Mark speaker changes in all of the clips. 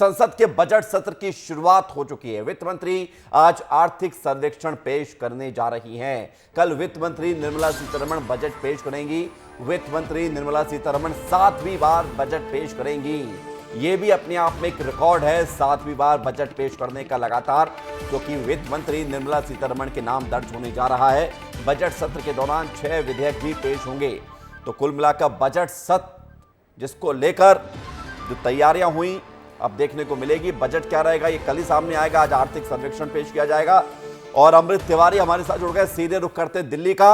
Speaker 1: संसद के बजट सत्र की शुरुआत हो चुकी है। वित्त मंत्री आज आर्थिक सर्वेक्षण पेश करने जा रही हैं। कल वित्त मंत्री निर्मला सीतारमण बजट पेश करेंगी। वित्त मंत्री निर्मला सीतारमण 7वीं बार बजट पेश करेंगी। यह भी अपने आप में एक रिकॉर्ड है, 7वीं बार बजट पेश करने का लगातार, क्योंकि वित्त मंत्री निर्मला सीतारमण के नाम दर्ज होने जा रहा है। बजट सत्र के दौरान 6 विधेयक भी पेश होंगे। तो कुल मिलाकर बजट सत्र जिसको लेकर जो तैयारियां हुई अब देखने को मिलेगी। बजट क्या रहेगा ये कल ही सामने आएगा। आज आर्थिक सर्वेक्षण पेश किया जाएगा और अमृत तिवारी हमारे साथ जुड़ गए। सीधे रुख करते दिल्ली का।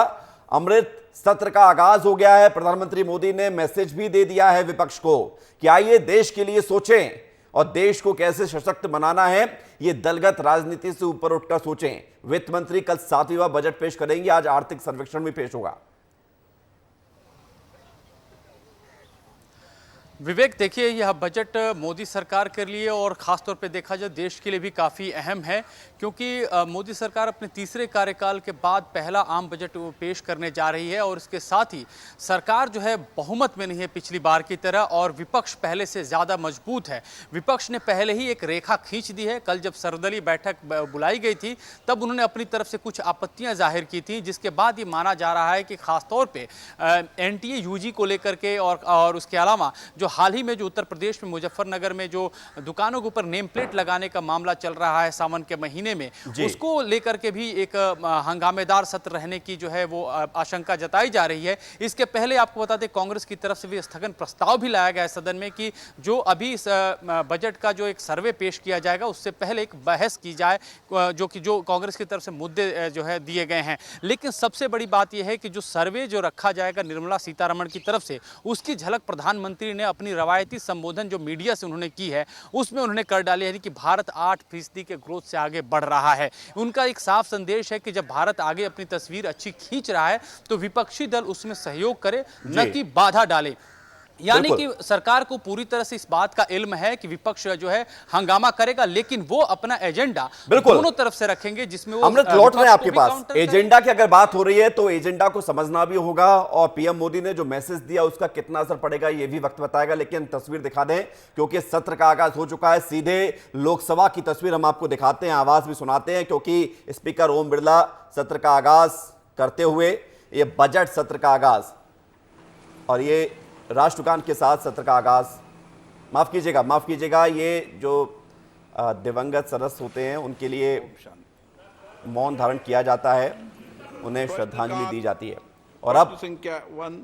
Speaker 1: अमृत, सत्र का आगाज हो गया है। प्रधानमंत्री मोदी ने मैसेज भी दे दिया है विपक्ष को कि आइए देश के लिए सोचें और देश को कैसे सशक्त बनाना है ये दलगत राजनीति से ऊपर उठकर सोचें। वित्त मंत्री कल 7वीं बार बजट पेश करेंगे। आज आर्थिक सर्वेक्षण भी पेश होगा।
Speaker 2: विवेक, देखिए यह बजट मोदी सरकार के लिए और ख़ास तौर पे देखा जाए देश के लिए भी काफ़ी अहम है, क्योंकि मोदी सरकार अपने तीसरे कार्यकाल के बाद पहला आम बजट पेश करने जा रही है और इसके साथ ही सरकार जो है बहुमत में नहीं है पिछली बार की तरह, और विपक्ष पहले से ज़्यादा मजबूत है। विपक्ष ने पहले ही एक रेखा खींच दी है। कल जब सर्वदलीय बैठक बुलाई गई थी तब उन्होंने अपनी तरफ से कुछ आपत्तियाँ जाहिर की थी, जिसके बाद ये माना जा रहा है कि खासतौर पर NTA UG को लेकर के और उसके अलावा जो हाल ही में जो उत्तर प्रदेश में मुजफ्फरनगर में जो दुकानों के ऊपर नेम प्लेट लगाने का मामला चल रहा है सावन के महीने में, उसको लेकर के भी एक हंगामेदार सत्र रहने की जो है वो आशंका जताई जा रही है। इसके पहले आपको बता दें कांग्रेस की तरफ से भी स्थगन प्रस्ताव भी लाया गया है सदन में कि जो अभी इस बजट का जो एक सर्वे पेश किया जाएगा उससे पहले एक बहस की जाए, जो कांग्रेस की तरफ से मुद्दे जो है दिए गए हैं। लेकिन सबसे बड़ी बात यह है कि जो सर्वे जो रखा जाएगा निर्मला सीतारमण की तरफ से, उसकी झलक प्रधानमंत्री ने अपनी रवायती संबोधन जो मीडिया से उन्होंने की है उसमें उन्होंने कर डाली है कि भारत 8% के ग्रोथ से आगे बढ़ रहा है। उनका एक साफ संदेश है कि जब भारत आगे अपनी तस्वीर अच्छी खींच रहा है तो विपक्षी दल उसमें सहयोग करे, न कि बाधा डाले। यानी कि सरकार को पूरी तरह से इस बात का इल्म है कि विपक्ष जो है हंगामा करेगा, लेकिन वो अपना एजेंडा दोनों तरफ से रखेंगे, जिसमें वो
Speaker 1: अमृत लौट रहे हैं आपके पास। एजेंडा की अगर बात हो रही है तो एजेंडा को समझना भी होगा और पीएम मोदी ने जो मैसेज दिया उसका कितना असर पड़ेगा ये भी वक्त बताएगा। लेकिन तस्वीर दिखा दें, क्योंकि सत्र का आगाज हो चुका है। सीधे लोकसभा की तस्वीर हम आपको दिखाते हैं, आवाज भी सुनाते हैं, क्योंकि स्पीकर ओम बिरला सत्र का आगाज करते हुए ये बजट सत्र का आगाज और ये राष्ट्रगान के साथ सत्र का आगाज। माफ कीजिएगा, ये जो दिवंगत सदस्य होते हैं उनके लिए मौन धारण किया जाता है, उन्हें श्रद्धांजलि दी जाती है। और अब
Speaker 3: संख्या 1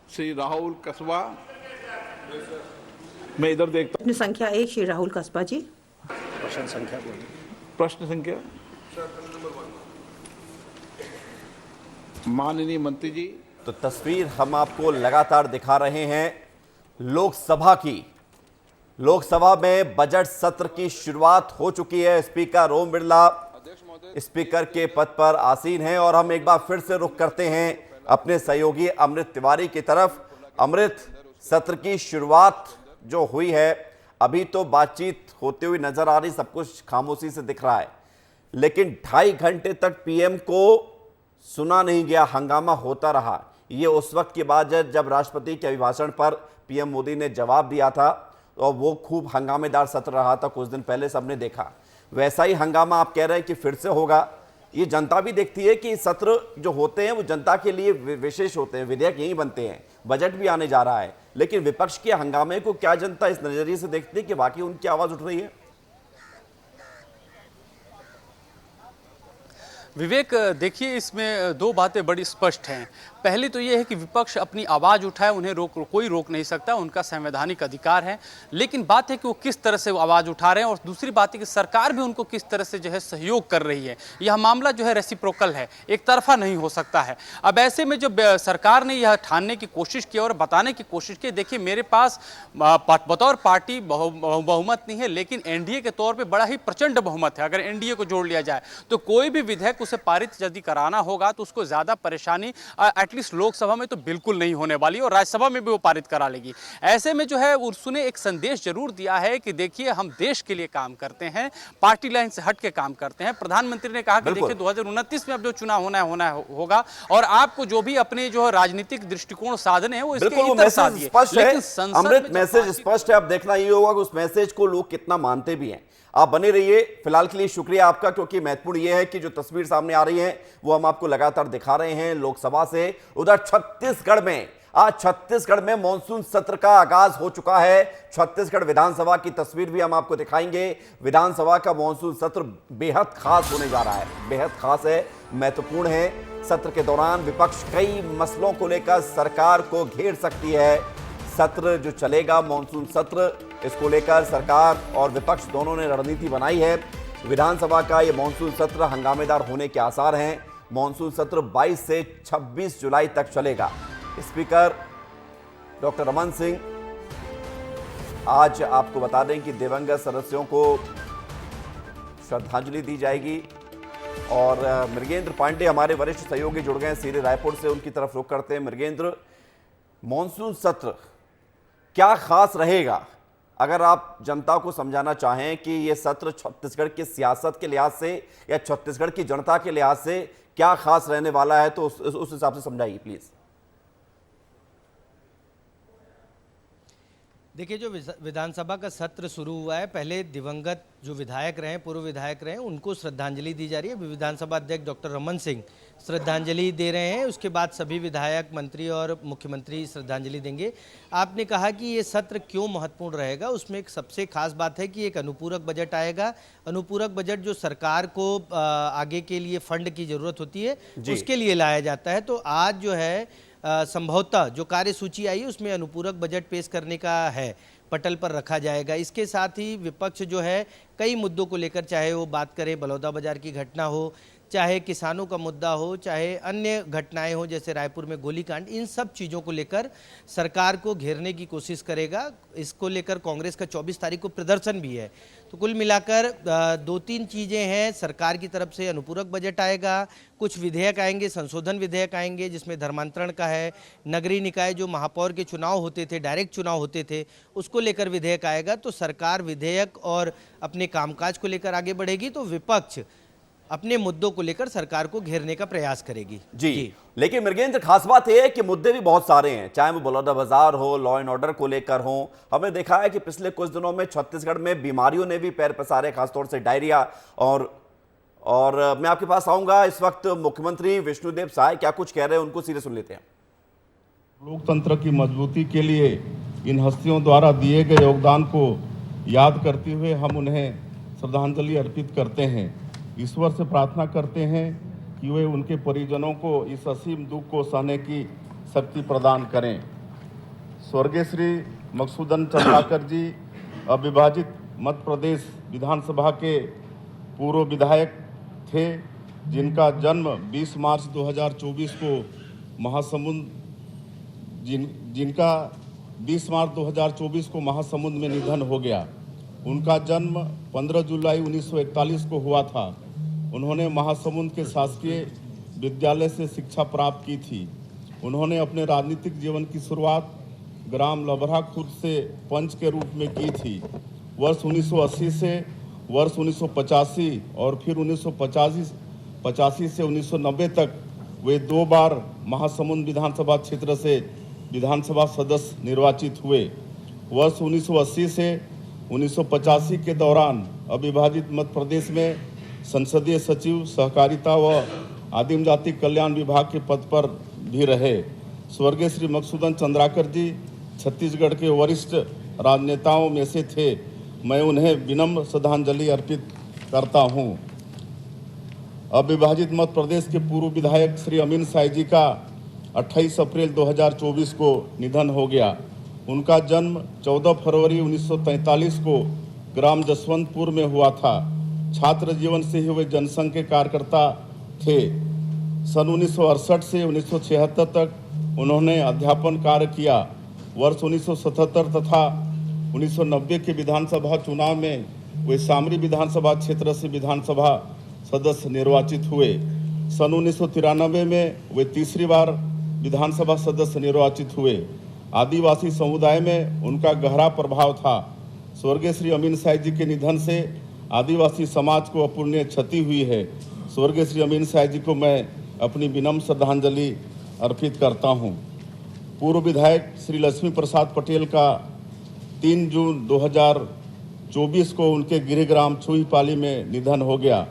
Speaker 3: श्री राहुल कस्बा, मैं इधर देखता हूं।
Speaker 4: प्रश्न संख्या 1 श्री राहुल कस्बा जी।
Speaker 3: प्रश्न संख्या माननीय मंत्री जी।
Speaker 1: तो तस्वीर हम आपको लगातार दिखा रहे हैं लोकसभा की। लोकसभा में बजट सत्र की शुरुआत हो चुकी है। स्पीकर ओम बिरला स्पीकर के पद पर आसीन हैं और हम एक बार फिर से रुख करते हैं अपने सहयोगी अमृत तिवारी की तरफ। अमृत, सत्र की शुरुआत जो हुई है, अभी तो बातचीत होती हुई नजर आ रही, सब कुछ खामोशी से दिख रहा है, लेकिन 2.5 घंटे तक पीएम को सुना नहीं गया, हंगामा होता रहा। ये उस वक्त की बात है जब राष्ट्रपति के अभिभाषण पर पीएम मोदी ने जवाब दिया था और वो खूब हंगामेदार सत्र रहा था, कुछ दिन पहले सबने देखा। वैसा ही हंगामा आप कह रहे हैं कि फिर से होगा। ये जनता भी देखती है कि सत्र जो होते हैं वो जनता के लिए विशेष होते हैं, विधेयक यही बनते हैं, बजट भी आने जा रहा है, लेकिन विपक्ष के हंगामे को क्या जनता इस नजरिए से देखती है कि वाकई उनकी आवाज उठ रही है?
Speaker 2: विवेक, देखिए इसमें दो बातें बड़ी स्पष्ट हैं। पहली तो ये है कि विपक्ष अपनी आवाज़ उठाए, उन्हें कोई रोक नहीं सकता, उनका संवैधानिक अधिकार है। लेकिन बात है कि वो किस तरह से वो आवाज़ उठा रहे हैं, और दूसरी बात है कि सरकार भी उनको किस तरह से जो है सहयोग कर रही है। यह मामला जो है रेसिप्रोकल है, एक तरफा नहीं हो सकता है। अब ऐसे में जब सरकार ने यह ठानने की कोशिश की और बताने की कोशिश की, देखिए मेरे पास बतौर पार्टी बहुमत नहीं है, लेकिन NDA के तौर पर बड़ा ही प्रचंड बहुमत है। अगर NDA को जोड़ लिया जाए तो कोई भी विधेयक तक उसे पारित यदि कराना होगा तो उसको ज़्यादा परेशानी एटलीस्ट लोकसभा में तो बिल्कुल नहीं होने वाली और राज्यसभा में भी वो पारित करा लेगी। ऐसे में जो है उसने एक संदेश जरूर दिया है कि देखिए हम देश के लिए काम करते हैं, पार्टी लाइन से हट के काम करते हैं। प्रधानमंत्री ने कहा कि देखिए 2029 में अब जो चुनाव होगा और आपको जो भी अपने जो राजनीतिक दृष्टिकोण साधने हैं वो इसके इतर साधिए।
Speaker 1: लेकिन अमृत मैसेज स्पष्ट है। अब देखना ये होगा कि उस मैसेज को लोग कितना मानते भी हैं। आप बने रहिए। फिलहाल के लिए शुक्रिया आपका, क्योंकि महत्वपूर्ण यह है कि जो तस्वीर सामने आ रही है वो हम आपको लगातार दिखा रहे हैं लोकसभा से। उधर छत्तीसगढ़ में आज छत्तीसगढ़ में मानसून सत्र का आगाज हो चुका है। छत्तीसगढ़ विधानसभा की तस्वीर भी हम आपको दिखाएंगे। विधानसभा का मानसून सत्र बेहद खास होने जा रहा है, बेहद खास है, महत्वपूर्ण है। सत्र के दौरान विपक्ष कई मसलों को लेकर सरकार को घेर सकती है। सत्र जो चलेगा मानसून सत्र, इसको लेकर सरकार और विपक्ष दोनों ने रणनीति बनाई है। विधानसभा का ये मानसून सत्र हंगामेदार होने के आसार हैं। मानसून सत्र 22 से 26 जुलाई तक चलेगा। स्पीकर डॉक्टर रमन सिंह, आज आपको बता दें कि दिवंगत सदस्यों को श्रद्धांजलि दी जाएगी और मृगेंद्र पांडे हमारे वरिष्ठ सहयोगी जुड़ गए सीधे रायपुर से, उनकी तरफ रुख करते हैं। मृगेंद्र, मानसून सत्र क्या खास रहेगा? अगर आप जनता को समझाना चाहें कि यह सत्र छत्तीसगढ़ की सियासत के लिहाज से या छत्तीसगढ़ की जनता के लिहाज से क्या खास रहने वाला है, तो उस हिसाब से समझाइए प्लीज।
Speaker 5: देखिए, जो विधानसभा का सत्र शुरू हुआ है, पहले दिवंगत जो विधायक रहे, पूर्व विधायक रहे, उनको श्रद्धांजलि दी जा रही है। विधानसभा अध्यक्ष डॉक्टर रमन सिंह श्रद्धांजलि दे रहे हैं। उसके बाद सभी विधायक, मंत्री और मुख्यमंत्री श्रद्धांजलि देंगे। आपने कहा कि ये सत्र क्यों महत्वपूर्ण रहेगा, उसमें एक सबसे खास बात है कि एक अनुपूरक बजट आएगा। अनुपूरक बजट जो सरकार को आगे के लिए फंड की जरूरत होती है उसके लिए लाया जाता है। तो आज जो है संभवतः जो कार्यसूची आई है उसमें अनुपूरक बजट पेश करने का है, पटल पर रखा जाएगा। इसके साथ ही विपक्ष जो है कई मुद्दों को लेकर, चाहे वो बात करें बलौदाबाजार की घटना हो, चाहे किसानों का मुद्दा हो, चाहे अन्य घटनाएं हो जैसे रायपुर में गोलीकांड, इन सब चीज़ों को लेकर सरकार को घेरने की कोशिश करेगा। इसको लेकर कांग्रेस का 24 तारीख को प्रदर्शन भी है। तो कुल मिलाकर 2-3 चीज़ें हैं। सरकार की तरफ से अनुपूरक बजट आएगा, कुछ विधेयक आएंगे, संशोधन विधेयक आएंगे जिसमें धर्मांतरण का है, नगरीय निकाय जो महापौर के चुनाव होते थे, डायरेक्ट चुनाव होते थे, उसको लेकर विधेयक आएगा। तो सरकार विधेयक और अपने कामकाज को लेकर आगे बढ़ेगी, तो विपक्ष अपने मुद्दों को लेकर सरकार को घेरने का प्रयास करेगी।
Speaker 1: जी। लेकिन मृगेंद्र, खास बात यह है कि मुद्दे भी बहुत सारे हैं, चाहे वो बलौदाबाजार हो, लॉ एंड ऑर्डर को लेकर हो। हमने देखा है कि पिछले कुछ दिनों में छत्तीसगढ़ में बीमारियों ने भी पैर पसारे, खासतौर से डायरिया। और मैं आपके पास आऊंगा। इस वक्त मुख्यमंत्री विष्णुदेव साय क्या कुछ कह रहे हैं, उनको सीधे सुन लेते हैं।
Speaker 6: लोकतंत्र की मजबूती के लिए इन हस्तियों द्वारा दिए गए योगदान को याद करते हुए हम उन्हें श्रद्धांजलि अर्पित करते हैं। ईश्वर से प्रार्थना करते हैं कि वे उनके परिजनों को इस असीम दुख को सहने की शक्ति प्रदान करें। स्वर्गीय श्री मकसूदन चंद्राकर जी अविभाजित मध्य प्रदेश विधानसभा के पूर्व विधायक थे, जिनका जन्म 20 मार्च 2024 को जिनका 20 मार्च 2024 को महासमुंद में निधन हो गया। उनका जन्म 15 जुलाई 1941 को हुआ था। उन्होंने महासमुंद के शासकीय विद्यालय से शिक्षा प्राप्त की थी। उन्होंने अपने राजनीतिक जीवन की शुरुआत ग्राम लबरा खुर्द से पंच के रूप में की थी। वर्ष 1980 से वर्ष 1985 और फिर 1985 से 1990 तक वे 2 बार महासमुंद विधानसभा क्षेत्र से विधानसभा सदस्य निर्वाचित हुए। वर्ष 1980 से 1985 के दौरान अविभाजित मध्य प्रदेश में संसदीय सचिव सहकारिता व आदिम जाति कल्याण विभाग के पद पर भी रहे। स्वर्गीय श्री मकसूदन चंद्राकर जी छत्तीसगढ़ के वरिष्ठ राजनेताओं में से थे। मैं उन्हें विनम्र श्रद्धांजलि अर्पित करता हूं। अविभाजित मध्य प्रदेश के पूर्व विधायक श्री अमीन साय जी का 28 अप्रैल 2024 को निधन हो गया। उनका जन्म 14 फरवरी 1943 को ग्राम जसवंतपुर में हुआ था। छात्र जीवन से ही वे जनसंघ के कार्यकर्ता थे। सन 1968 से 1976 तक उन्होंने अध्यापन कार्य किया। वर्ष 1977 तथा 1990 के विधानसभा चुनाव में वे सामरी विधानसभा क्षेत्र से विधानसभा सदस्य निर्वाचित हुए। सन 1993 में वे तीसरी बार विधानसभा सदस्य निर्वाचित हुए। आदिवासी समुदाय में उनका गहरा प्रभाव था। स्वर्गीय श्री अमीन शाह जी के निधन से आदिवासी समाज को अपूरणीय क्षति हुई है। स्वर्गीय श्री अमीन शाह जी को मैं अपनी विनम्र श्रद्धांजलि अर्पित करता हूं। पूर्व विधायक श्री लक्ष्मी प्रसाद पटेल का 3 जून 2024 को उनके गृह ग्राम छुईपाली में निधन हो गया।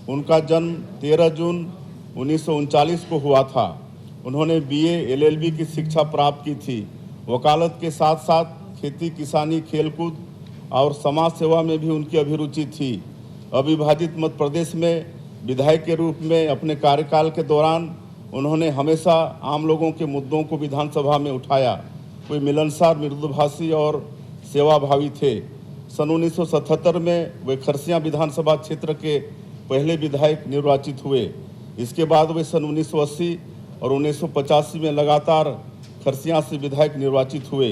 Speaker 6: उनका जन्म 13 जून 1939 को हुआ था। उन्होंने BA LLB की शिक्षा प्राप्त की थी। वकालत के साथ साथ खेती किसानी खेलकूद और समाज सेवा में भी उनकी अभिरुचि थी। अविभाजित मध्य प्रदेश में विधायक के रूप में अपने कार्यकाल के दौरान उन्होंने हमेशा आम लोगों के मुद्दों को विधानसभा में उठाया। वे मिलनसार, मृदुभाषी और सेवाभावी थे। सन 1977 में वे खरसिया विधानसभा क्षेत्र के पहले विधायक निर्वाचित हुए। इसके बाद वे सन 1980 और 1985 में लगातार खरसिया से विधायक निर्वाचित हुए।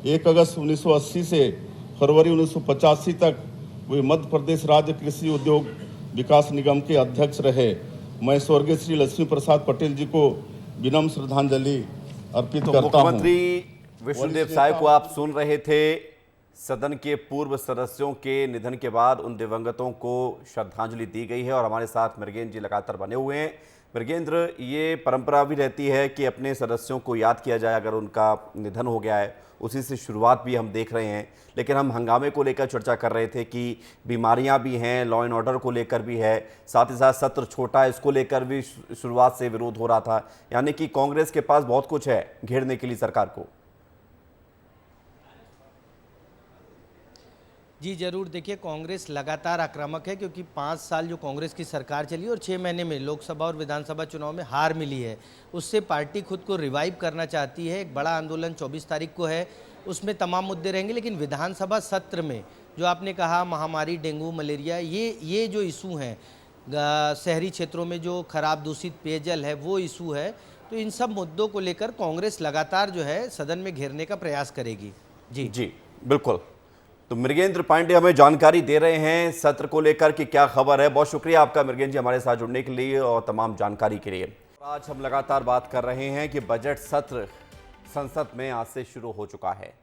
Speaker 6: 1 अगस्त 1980 से फरवरी 1985 तक वे मध्य प्रदेश राज्य कृषि उद्योग विकास निगम के अध्यक्ष रहे। मैं स्वर्गीय श्री लक्ष्मी प्रसाद पटेल जी को विनम्र श्रद्धांजलि अर्पित करता हूं।
Speaker 1: मुख्यमंत्री विष्णुदेव साय को आप सुन रहे थे। सदन के पूर्व सदस्यों के निधन के बाद उन दिवंगतों को श्रद्धांजलि दी गई है और हमारे साथ मृगेंद्र जी लगातार बने हुए हैं। मृगेंद्र, ये परंपरा भी रहती है कि अपने सदस्यों को याद किया जाए अगर उनका निधन हो गया है, उसी से शुरुआत भी हम देख रहे हैं। लेकिन हम हंगामे को लेकर चर्चा कर रहे थे कि बीमारियां भी हैं, लॉ एंड ऑर्डर को लेकर भी है, साथ ही साथ सत्र छोटा है, इसको लेकर भी शुरुआत से विरोध हो रहा था। यानी कि कांग्रेस के पास बहुत कुछ है घेरने के लिए सरकार को।
Speaker 5: जी जरूर, देखिए कांग्रेस लगातार आक्रामक है क्योंकि 5 साल जो कांग्रेस की सरकार चली और 6 महीने में लोकसभा और विधानसभा चुनाव में हार मिली है, उससे पार्टी खुद को रिवाइव करना चाहती है। एक बड़ा आंदोलन 24 तारीख को है, उसमें तमाम मुद्दे रहेंगे। लेकिन विधानसभा सत्र में जो आपने कहा महामारी, डेंगू, मलेरिया, ये जो इशू हैं, शहरी क्षेत्रों में जो खराब दूषित पेयजल है वो इशू है, तो इन सब मुद्दों को लेकर कांग्रेस लगातार जो है सदन में घेरने का प्रयास करेगी। जी
Speaker 1: बिल्कुल। तो मृगेंद्र पांडे हमें जानकारी दे रहे हैं सत्र को लेकर कि क्या खबर है। बहुत शुक्रिया आपका मृगेंद्र जी हमारे साथ जुड़ने के लिए और तमाम जानकारी के लिए। आज हम लगातार बात कर रहे हैं कि बजट सत्र संसद में आज से शुरू हो चुका है।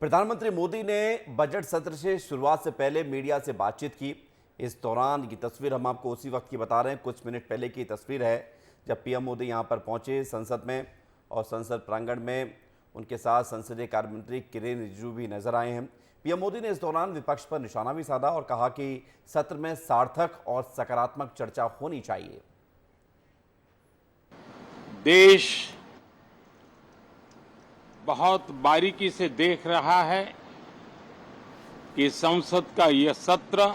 Speaker 1: प्रधानमंत्री मोदी ने बजट सत्र से शुरुआत से पहले मीडिया से बातचीत की। इस दौरान की तस्वीर हम आपको उसी वक्त की बता रहे हैं, कुछ मिनट पहले की तस्वीर है जब पीएम मोदी यहां पर पहुंचे संसद में और संसद प्रांगण में उनके साथ संसदीय कार्य मंत्री किरेन रिजिजू भी नजर आए हैं। पीएम मोदी ने इस दौरान विपक्ष पर निशाना भी साधा और कहा कि सत्र में सार्थक और सकारात्मक चर्चा होनी चाहिए।
Speaker 7: देश बहुत बारीकी से देख रहा है कि संसद का यह सत्र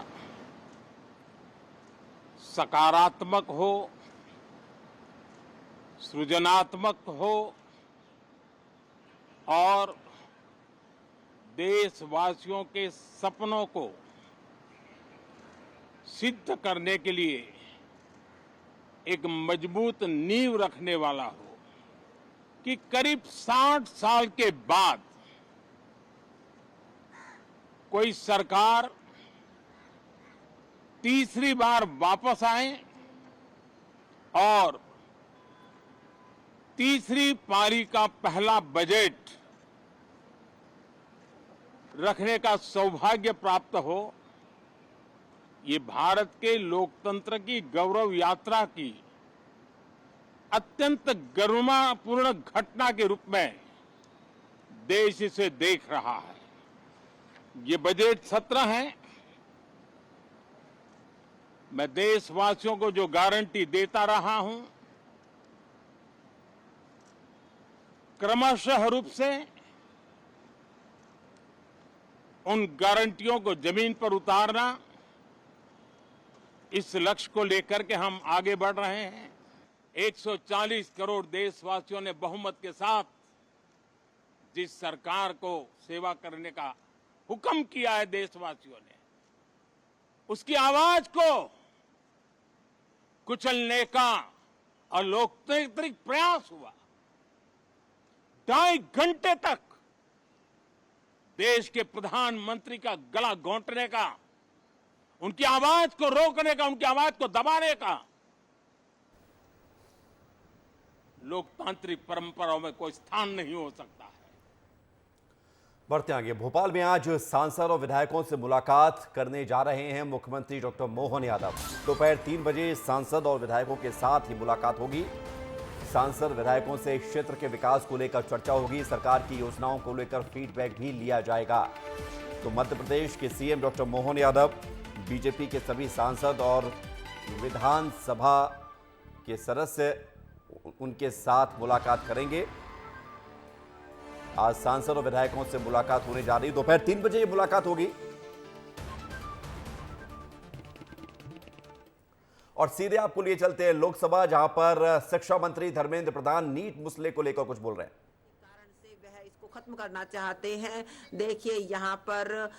Speaker 7: सकारात्मक हो, सृजनात्मक हो और देशवासियों के सपनों को सिद्ध करने के लिए एक मजबूत नींव रखने वाला हो कि करीब 60 साल के बाद कोई सरकार तीसरी बार वापस आए और तीसरी पारी का पहला बजट रखने का सौभाग्य प्राप्त हो। ये भारत के लोकतंत्र की गौरव यात्रा की अत्यंत गरिमापूर्ण घटना के रूप में देश इसे देख रहा है। ये बजट सत्र है। मैं देशवासियों को जो गारंटी देता रहा हूं, क्रमशः रूप से उन गारंटियों को जमीन पर उतारना, इस लक्ष्य को लेकर के हम आगे बढ़ रहे हैं। 140 करोड़ देशवासियों ने बहुमत के साथ जिस सरकार को सेवा करने का हुक्म किया है देशवासियों ने, उसकी आवाज को कुचलने का अलोकतांत्रिक प्रयास हुआ। 2.5 घंटे तक देश के प्रधानमंत्री का गला घोंटने का, उनकी आवाज को रोकने का, उनकी आवाज को दबाने का लोकतांत्रिक परंपराओं में कोई स्थान नहीं हो सकता है।
Speaker 1: बढ़ते आगे, भोपाल में आज सांसद और विधायकों से मुलाकात करने जा रहे हैं मुख्यमंत्री डॉक्टर मोहन यादव। दोपहर 3 बजे सांसद और विधायकों के साथ ही मुलाकात होगी। सांसद विधायकों से क्षेत्र के विकास को लेकर चर्चा होगी। सरकार की योजनाओं को लेकर फीडबैक भी लिया जाएगा। तो मध्य प्रदेश के CM doctor Mohan Yadav BJP के सभी सांसद और विधानसभा के सदस्य उनके साथ मुलाकात करेंगे। आज सांसद और विधायकों से मुलाकात होने जा रही है। दोपहर 3 बजे ये मुलाकात होगी। और सीधे आपको लिए चलते हैं लोकसभा, जहां पर शिक्षा मंत्री धर्मेंद्र प्रधान नीट मसले को लेकर कुछ बोल रहे हैं।
Speaker 4: वह इसको खत्म करना चाहते हैं। देखिए, यहाँ पर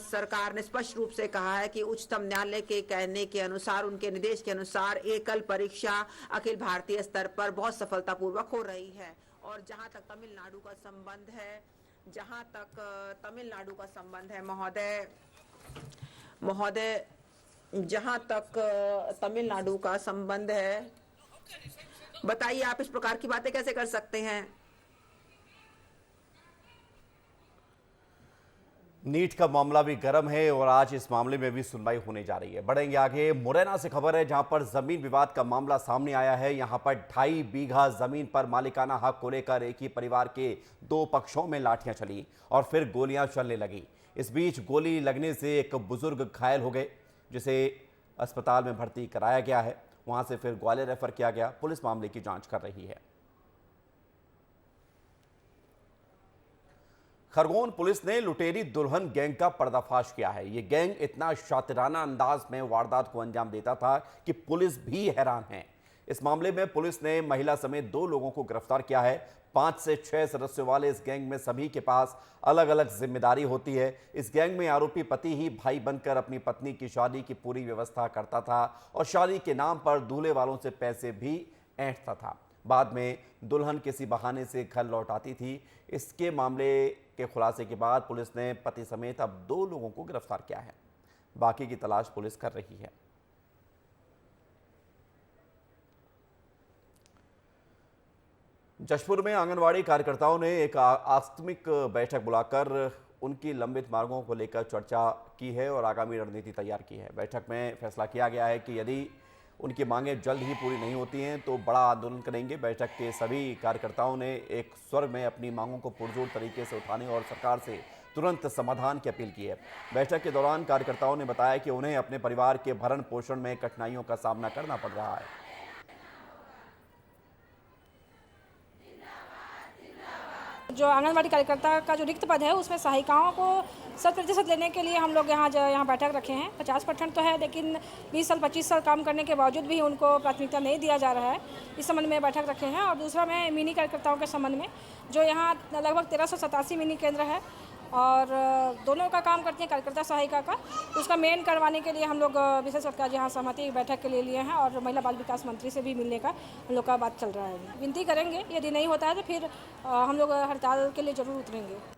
Speaker 4: सरकार ने स्पष्ट रूप से कहा है कि उच्चतम न्यायालय के कहने के अनुसार, उनके निर्देश के अनुसार एकल परीक्षा अखिल भारतीय स्तर पर बहुत सफलतापूर्वक हो रही है। और जहाँ तक तमिलनाडु का संबंध है, महोदय जहाँ तक तमिलनाडु का संबंध है, बताइए आप इस प्रकार की बातें कैसे कर सकते हैं?
Speaker 1: नीट का मामला भी गर्म है और आज इस मामले में भी सुनवाई होने जा रही है। बढ़ेंगे आगे, मुरैना से खबर है, जहां पर जमीन विवाद का मामला सामने आया है। यहां पर 2.5 बीघा जमीन पर मालिकाना हक को लेकर एक ही परिवार के 2 पक्षों में लाठियां चली और फिर गोलियां चलने लगी। इस बीच गोली लगने से एक बुजुर्ग घायल हो गए, जिसे अस्पताल में भर्ती कराया गया है। वहां से फिर ग्वालियर रेफर किया गया। पुलिस मामले की जांच कर रही है। खरगोन पुलिस ने लुटेरी दुल्हन गैंग का पर्दाफाश किया है। यह गैंग इतना शातिराना अंदाज में वारदात को अंजाम देता था कि पुलिस भी हैरान है। इस मामले में पुलिस ने महिला समेत 2 लोगों को गिरफ्तार किया है। 5 से 6 सदस्यों वाले इस गैंग में सभी के पास अलग अलग जिम्मेदारी होती है। इस गैंग में आरोपी पति ही भाई बनकर अपनी पत्नी की शादी की पूरी व्यवस्था करता था और शादी के नाम पर दूल्हे वालों से पैसे भी ऐंठता था। बाद में दुल्हन किसी बहाने से घर लौट आती थी। इसके मामले के खुलासे के बाद पुलिस ने पति समेत अब 2 लोगों को गिरफ्तार किया है। बाकी की तलाश पुलिस कर रही है। जशपुर में आंगनवाड़ी कार्यकर्ताओं ने एक आकस्मिक बैठक बुलाकर उनकी लंबित मांगों को लेकर चर्चा की है और आगामी रणनीति तैयार की है। बैठक में फैसला किया गया है कि यदि उनकी मांगें जल्द ही पूरी नहीं होती हैं तो बड़ा आंदोलन करेंगे। बैठक के सभी कार्यकर्ताओं ने एक स्वर में अपनी मांगों को पुरजोर तरीके से उठाने और सरकार से तुरंत समाधान की अपील की है। बैठक के दौरान कार्यकर्ताओं ने बताया कि उन्हें अपने परिवार के भरण पोषण में कठिनाइयों का सामना करना पड़ रहा है।
Speaker 8: जो आंगनबाड़ी कार्यकर्ता का जो रिक्त पद है उसमें सहायिकाओं को 100% लेने के लिए हम लोग यहाँ बैठक रखे हैं। 50% तो है, लेकिन 20 साल 25 साल काम करने के बावजूद भी उनको प्राथमिकता नहीं दिया जा रहा है। इस संबंध में बैठक रखे हैं। और दूसरा में मिनी कार्यकर्ताओं के संबंध में, जो यहाँ लगभग 1387 मिनी केंद्र है और दोनों का काम करती हैं कार्यकर्ता सहायिका का, उसका मेन करवाने के लिए हम लोग विशेष सरकार यहाँ सहमति बैठक के लिए हैं और महिला बाल विकास मंत्री से भी मिलने का हम लोग का बात चल रहा है। विनती करेंगे, यदि नहीं होता है तो फिर हम लोग हड़ताल के लिए जरूर उतरेंगे।